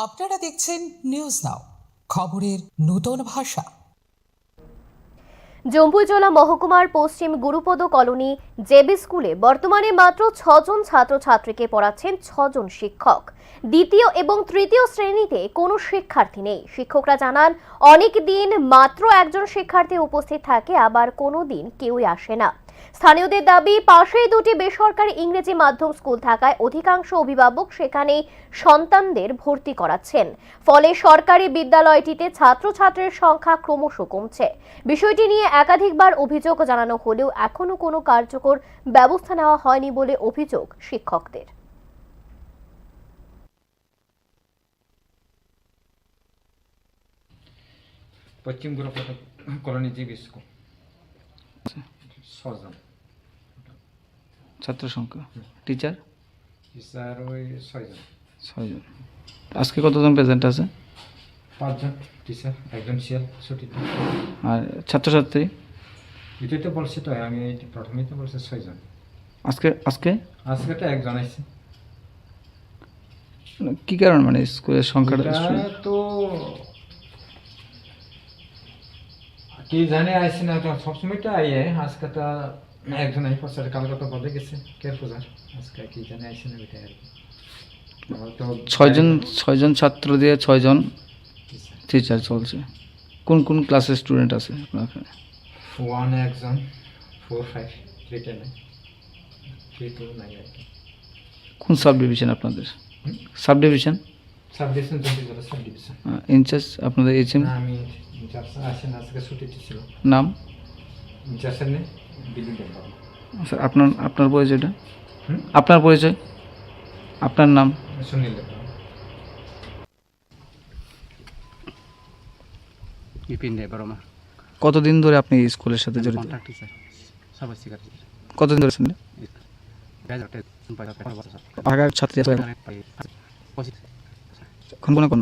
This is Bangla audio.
আপনারা দেখছেন নিউজ নাও, খবরের নতুন ভাষা। জম্বুজলা মহকুমার পশ্চিম গুরুপদ কলোনি জেবি স্কুলে বর্তমানে মাত্র 6 জন ছাত্রছাত্রীকে পড়াচ্ছেন 6 জন শিক্ষক। দ্বিতীয় এবং তৃতীয় শ্রেণীতে কোনো শিক্ষার্থী নেই। শিক্ষকরা জানান, অনেক দিন মাত্র একজন শিক্ষার্থী উপস্থিত থাকে, আবার কোনো দিন কেউই আসে না। স্থানীয়দের দাবি, পাশেই দুটি বেসরকারি ইংরেজি মাধ্যম স্কুল থাকায় অধিকাংশ অভিভাবক সেখানে সন্তানদের ভর্তি করাচ্ছেন। ফলে সরকারি বিদ্যালয়টিতে ছাত্রছাত্রীর সংখ্যা ক্রমশ কমছে। বিষয়টি নিয়ে একাধিকবার অভিযোগ জানানো হলেও এখনো কোনো কার্যকর ব্যবস্থা নেওয়া হয়নি বলে অভিযোগ শিক্ষকদের। পশ্চিম গুরুপদ কলোনি জিবি স্কুল 6 জন ছাত্র সংখ্যা, টিচার টিচার ওই 6 জন। 6 জন। আজকে কতজন প্রেজেন্ট আছে? 5 জন টিচার, একজন সিএল ছুটিতে। আর ছাত্রছাত্রী এটাই তো বলছি, তো আমি প্রথমেই তো বলছি 6 জন। আজকে আজকে আজকে তো একজন আসছে। কি কারণ, মানে স্কুলের সংখ্যাটা এটা তো কি জানে আসছে না, তো সবসময় তো আইয়ে, আজকে তো একজন আই পড়ছে, কালকে তো বলে গেছে কের পূজার, আজকে কি জানে আসছে না ওইটা আর কি। আমার তো 6 জন ছাত্র দিয়ে 6 জন টিচার চলছে। কোন কোন ক্লাসের স্টুডেন্ট আছে আপনার এখানে? 1 একজন, 4 5 3 10 3 2 9 আর কি। কোন সাব ডিভিশন আপনাদের? Subdivision, subdivision Jambujala subdivision. Incharge আপনাদের এইচএম না, আমি ইনচার্জ আসেন, আজকে ছুটিতে ছিল। নাম? ইনচার্জের নেই, বিল্ডিং ডেভেলপ। স্যার আপনার পরিচয়টা? আপনার পরিচয়, আপনার নাম? সুনীল দেব। বিপিন দেব বর্মা, কতদিন ধরে আপনি এই স্কুলের সাথে জড়িত? কন্ট্রাক্ট টিচার, সবাই শিকার। কতদিন ধরে ছিলেন? আগার ছাত্রী আছে এখন কোন কোন